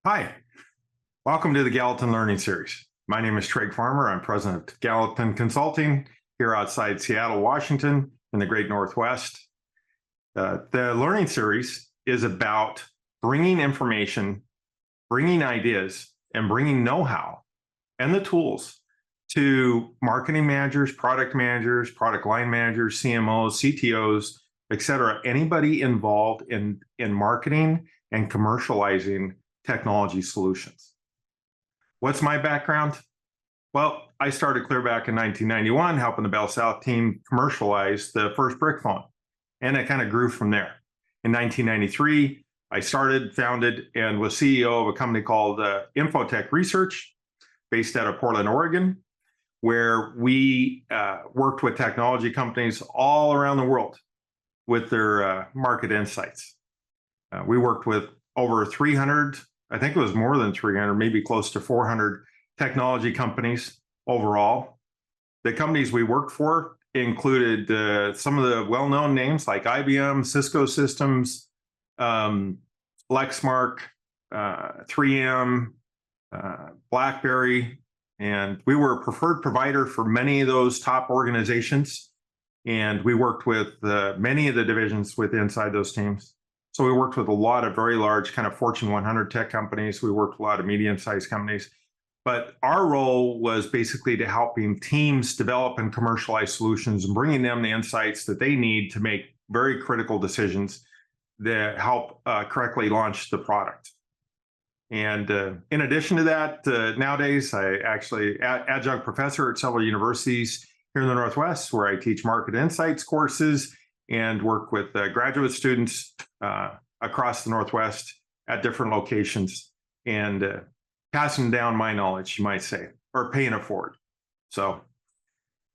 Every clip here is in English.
Hi, welcome to the Gallatin Learning Series. My name is Tregg Farmer. I'm president of Gallatin Consulting here outside Seattle, Washington, in the great Northwest. The Learning Series is about bringing information, bringing ideas, and bringing know-how and the tools to marketing managers, product line managers, CMOs, CTOs, et cetera, anybody involved in marketing and commercializing technology solutions. What's my background? Well, I started clear back in 1991, helping the Bell South team commercialize the first brick phone, and it kind of grew from there. In 1993, I founded, and was CEO of a company called Infotech Research, based out of Portland, Oregon, where we worked with technology companies all around the world with their market insights. We worked with over 300, I think it was more than 300, maybe close to 400 technology companies overall. The companies we worked for included some of the well-known names like IBM, Cisco Systems, Lexmark, 3M, BlackBerry, and we were a preferred provider for many of those top organizations. And we worked with many of the divisions inside those teams. So we worked with a lot of very large kind of Fortune 100 tech companies. We worked with a lot of medium-sized companies. But our role was basically to helping teams develop and commercialize solutions and bringing them the insights that they need to make very critical decisions that help correctly launch the product. And in addition to that, nowadays, I actually adjunct professor at several universities here in the Northwest, where I teach market insights courses and work with graduate students across the Northwest at different locations, and passing down my knowledge, you might say, or paying it forward. So,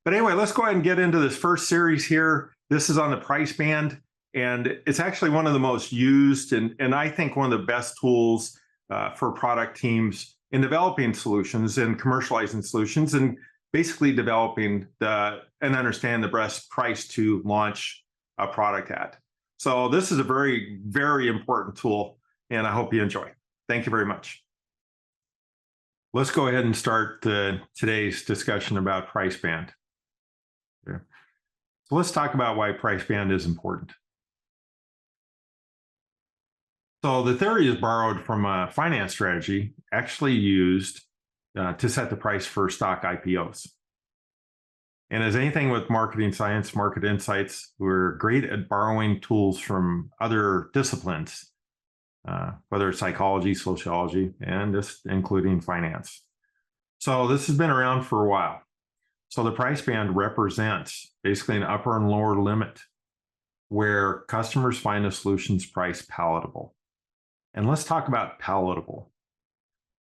but anyway, let's go ahead and get into this first series here. This is on the price band, and it's actually one of the most used and I think one of the best tools for product teams in developing solutions and commercializing solutions, and basically developing and understand the best price to launch a product at. So this is a very, very important tool, and I hope you enjoy. Thank you very much. Let's go ahead and start today's discussion about price band. Okay. So let's talk about why price band is important. So the theory is borrowed from a finance strategy actually used to set the price for stock IPOs. And as anything with marketing science, market insights, we're great at borrowing tools from other disciplines, whether it's psychology, sociology, and just including finance. So this has been around for a while. So the price band represents basically an upper and lower limit where customers find a solution's price palatable. And let's talk about palatable.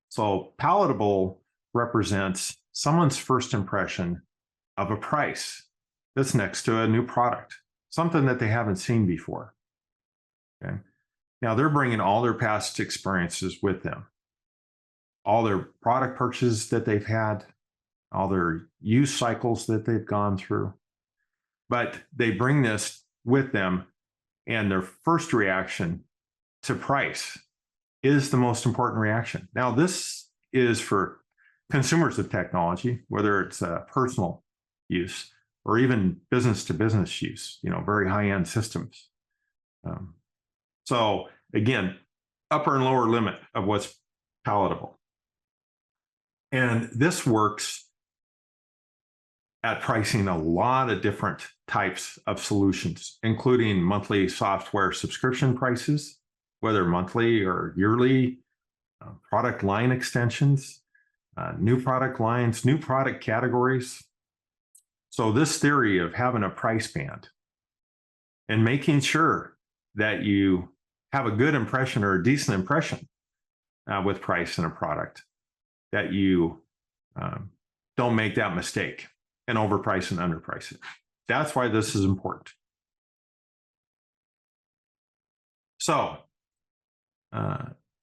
So palatable represents someone's first impression of a price that's next to a new product, something that they haven't seen before. Okay. Now they're bringing all their past experiences with them, all their product purchases that they've had, all their use cycles that they've gone through, but they bring this with them, and their first reaction to price is the most important reaction. Now this is for consumers of technology, whether it's personal use or even business to business use, very high-end systems. So again, upper and lower limit of what's palatable. And this works at pricing a lot of different types of solutions, including monthly software subscription prices, whether monthly or yearly, product line extensions, new product lines, new product categories. So this theory of having a price band and making sure that you have a good impression or a decent impression with price in a product, that you don't make that mistake and overprice and underprice it. That's why this is important. So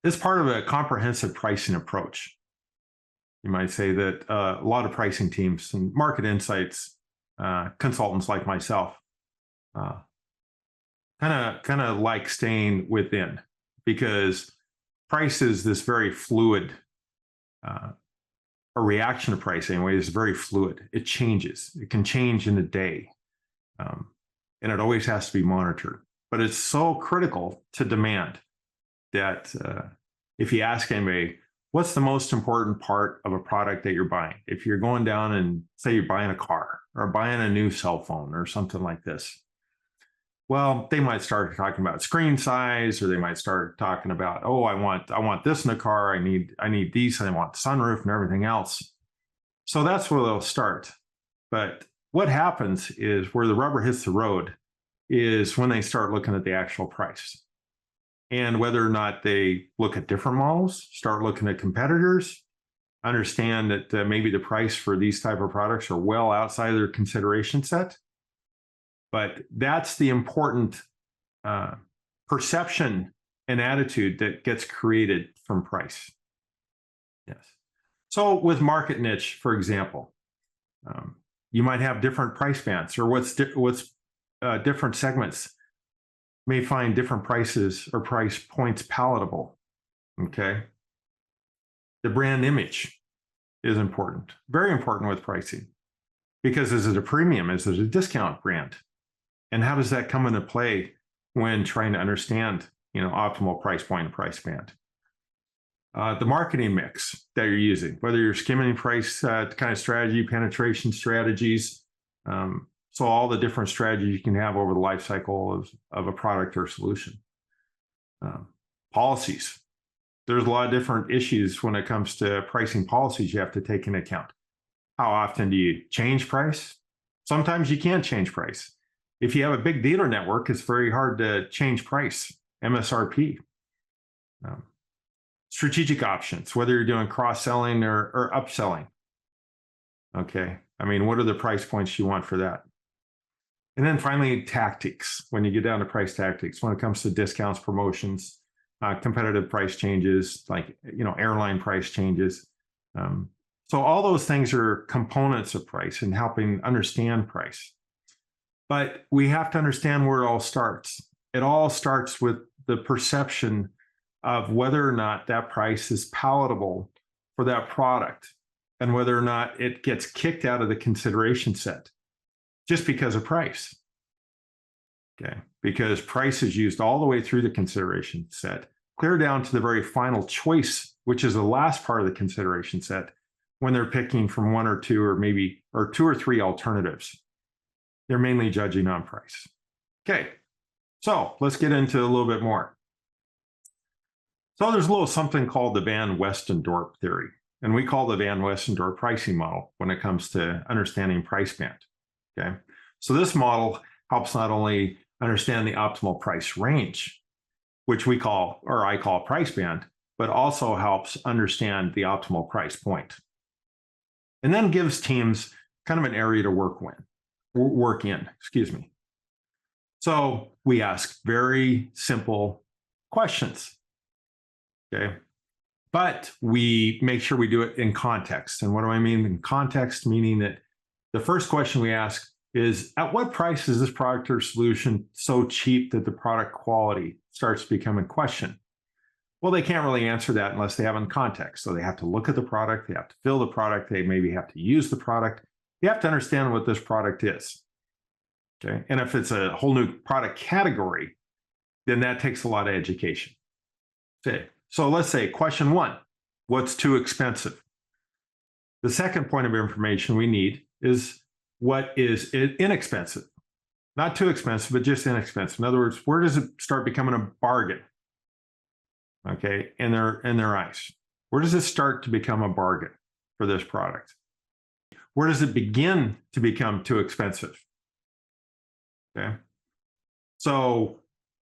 it's part of a comprehensive pricing approach. You might say that a lot of pricing teams and market insights consultants like myself kind of like staying within, because price is this very fluid, a reaction to price anyway is very fluid. It changes. It can change in a day. And it always has to be monitored. But it's so critical to demand that if you ask anybody, what's the most important part of a product that you're buying? If you're going down and say you're buying a car or buying a new cell phone or something like this, well, they might start talking about screen size, or they might start talking about, oh, I want this in a car. I need these. I want sunroof and everything else. So that's where they'll start. But what happens is where the rubber hits the road is when they start looking at the actual price, and whether or not they look at different models, start looking at competitors, understand that maybe the price for these type of products are well outside of their consideration set. But that's the important perception and attitude that gets created from price. Yes. So with market niche, for example, you might have different price bands, or different segments may find different prices or price points palatable. Okay. The brand image is important, very important with pricing, because is it a premium? Is it a discount brand? And how does that come into play when trying to understand, optimal price point and price band? The marketing mix that you're using, whether you're skimming price kind of strategy, penetration strategies, so all the different strategies you can have over the life cycle of a product or solution. Policies. There's a lot of different issues when it comes to pricing policies you have to take into account. How often do you change price? Sometimes you can't change price. If you have a big dealer network, it's very hard to change price, MSRP. Strategic options, whether you're doing cross-selling or upselling. Okay, what are the price points you want for that? And then finally, tactics, when you get down to price tactics, when it comes to discounts, promotions, competitive price changes, like, airline price changes. So all those things are components of price and helping understand price. But we have to understand where it all starts. It all starts with the perception of whether or not that price is palatable for that product, and whether or not it gets kicked out of the consideration set just because of price. Okay, because price is used all the way through the consideration set, clear down to the very final choice, which is the last part of the consideration set, when they're picking from one or two or two or three alternatives. They're mainly judging on price. Okay, so let's get into a little bit more. So there's something called the Van Westendorp theory, and we call the Van Westendorp pricing model when it comes to understanding price band. Okay, so this model helps not only understand the optimal price range, which I call price band, but also helps understand the optimal price point, and then gives teams kind of an area to work in. So we ask very simple questions. Okay, but we make sure we do it in context. And what do I mean in context? Meaning that the first question we ask is, at what price is this product or solution so cheap that the product quality starts to become in question? Well, they can't really answer that unless they have it in context. So they have to look at the product, they have to feel the product, they maybe have to use the product. You have to understand what this product is. Okay, and if it's a whole new product category, then that takes a lot of education. Okay, so let's say question one, what's too expensive? The second point of information we need is what is inexpensive? Not too expensive, but just inexpensive. In other words, where does it start becoming a bargain? Okay, in their eyes. Where does it start to become a bargain for this product? Where does it begin to become too expensive? Okay, so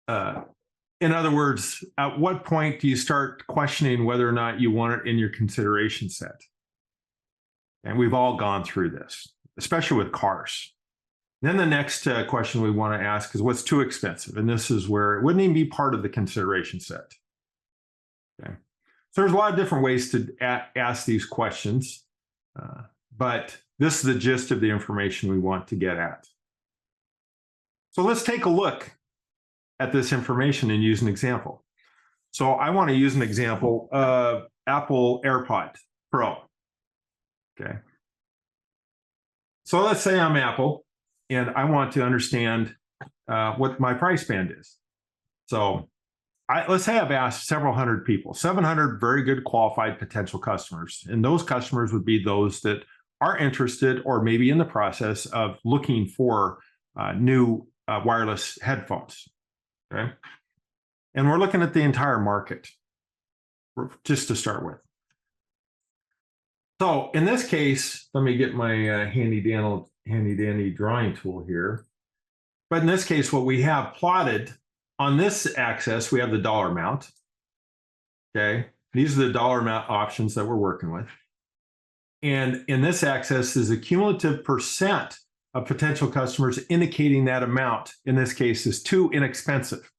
in other words, at what point do you start questioning whether or not you want it in your consideration set? And we've all gone through this, especially with cars. Then the next question we want to ask is, what's too expensive? And this is where it wouldn't even be part of the consideration set. Okay, so there's a lot of different ways to ask these questions, but this is the gist of the information we want to get at. So let's take a look at this information and use an example. So I want to use an example of Apple AirPod Pro. Okay. So let's say I'm Apple and I want to understand what my price band is. So let's say I've asked several hundred people, 700 very good qualified potential customers. And those customers would be those that are interested or maybe in the process of looking for new wireless headphones. Okay. And we're looking at the entire market just to start with. So in this case, let me get my handy dandy drawing tool here. But in this case, what we have plotted on this axis, we have the dollar amount. Okay, these are the dollar amount options that we're working with. And in this axis is a cumulative percent of potential customers indicating that amount, in this case, is too inexpensive.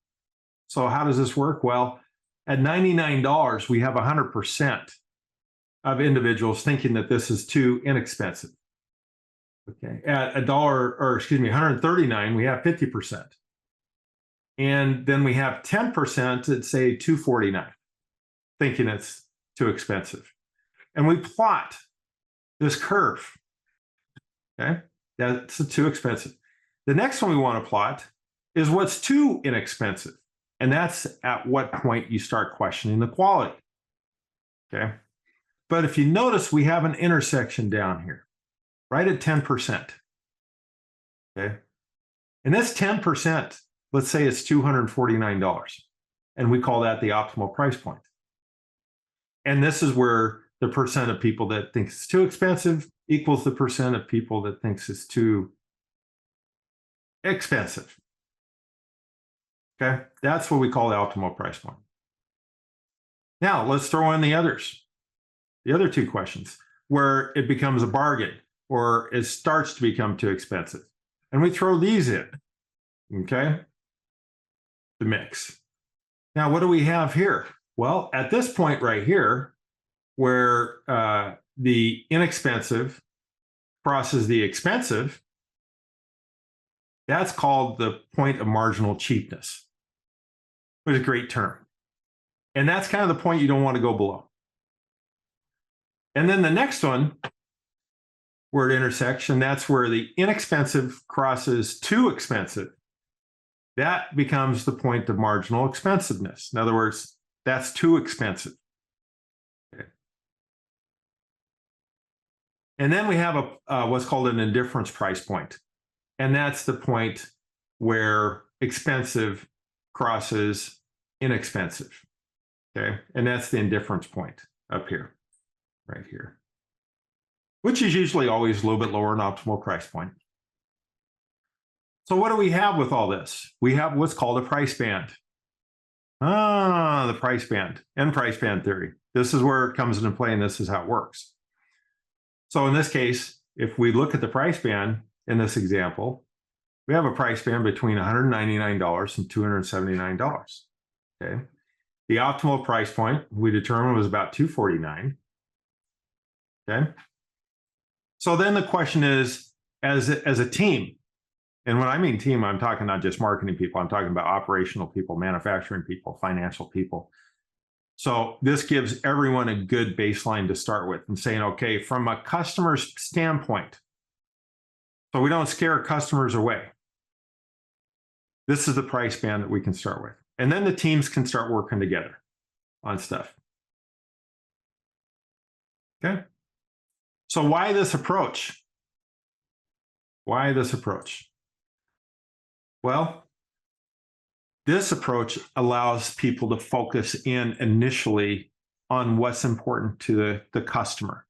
So how does this work? Well, at $99, we have 100% of individuals thinking that this is too inexpensive. Okay, at $139, we have 50%. And then we have 10% at say $249, thinking it's too expensive. And we plot this curve. Okay, that's too expensive. The next one we want to plot is what's too inexpensive. And that's at what point you start questioning the quality. Okay. But if you notice, we have an intersection down here, right at 10%. Okay. And this 10%, let's say it's $249. And we call that the optimal price point. And this is where the percent of people that think it's too expensive equals the percent of people that thinks it's too expensive. Okay, that's what we call the optimal price point. Now let's throw in the others. The other two questions where it becomes a bargain or it starts to become too expensive. And we throw these in, okay, the mix. Now, what do we have here? Well, at this point right here, where the inexpensive crosses the expensive, that's called the point of marginal cheapness, which is a great term. And that's kind of the point you don't want to go below. And then the next one, where it intersects, and that's where the inexpensive crosses too expensive. That becomes the point of marginal expensiveness. In other words, that's too expensive. Okay. And then we have what's called an indifference price point. And that's the point where expensive crosses inexpensive. Okay. And that's the indifference point up here, right here, which is usually always a little bit lower than optimal price point. So what do we have with all this? We have what's called a price band. The price band and price band theory. This is where it comes into play, and this is how it works. So in this case, if we look at the price band in this example, we have a price band between $199 and $279. Okay. The optimal price point we determined was about $249. Okay. So then the question is, as a team, and when I mean team, I'm talking not just marketing people, I'm talking about operational people, manufacturing people, financial people. So this gives everyone a good baseline to start with and saying, okay, from a customer's standpoint, so we don't scare customers away, this is the price band that we can start with. And then the teams can start working together on stuff. Okay. So why this approach? Why this approach? Well, this approach allows people to focus in initially on what's important to the customer,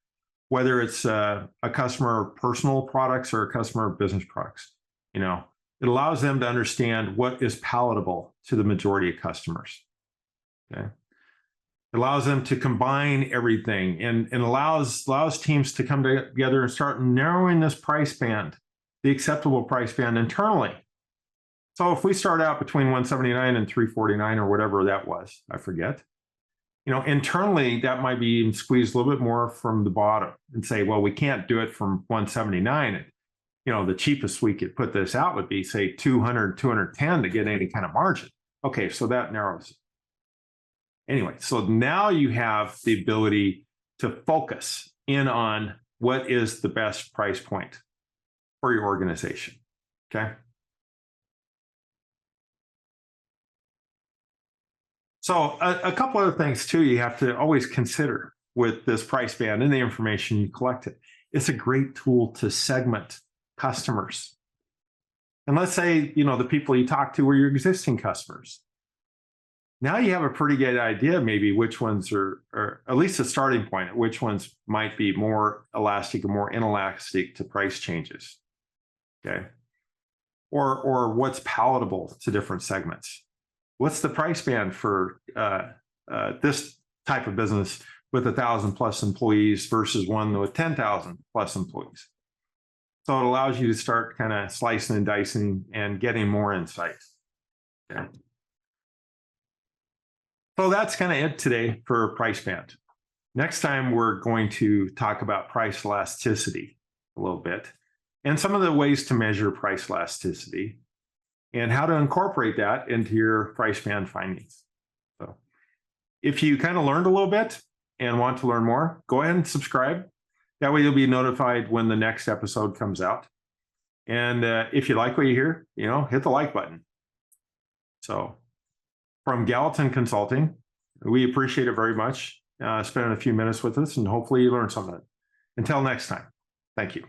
whether it's a customer of personal products or a customer of business products. You know, it allows them to understand what is palatable to the majority of customers. Okay. It allows them to combine everything and allows teams to come together and start narrowing this price band, the acceptable price band internally. So if we start out between 179 and 349 or whatever that was, I forget, you know, internally that might be even squeezed a little bit more from the bottom and say, well, we can't do it from 179. You know, the cheapest we could put this out would be say 200, 210 to get any kind of margin. Okay, so that narrows it. Anyway, so now you have the ability to focus in on what is the best price point for your organization. Okay. So a couple other things too you have to always consider with this price band and the information you collected. It's a great tool to segment customers. And let's say, the people you talk to were your existing customers. Now you have a pretty good idea maybe which ones are, or at least a starting point, which ones might be more elastic or more inelastic to price changes. Okay. Or what's palatable to different segments. What's the price band for this type of business with 1,000+ employees versus one with 10,000+ employees? So it allows you to start kind of slicing and dicing and getting more insight. Okay. So that's kind of it today for price band. Next time, we're going to talk about price elasticity a little bit and some of the ways to measure price elasticity and how to incorporate that into your price band findings. So if you kind of learned a little bit and want to learn more, go ahead and subscribe. That way you'll be notified when the next episode comes out. And if you like what you hear, hit the like button. So from Gallatin Consulting, we appreciate it very much. Spending a few minutes with us, and hopefully you learned something. Until next time, thank you.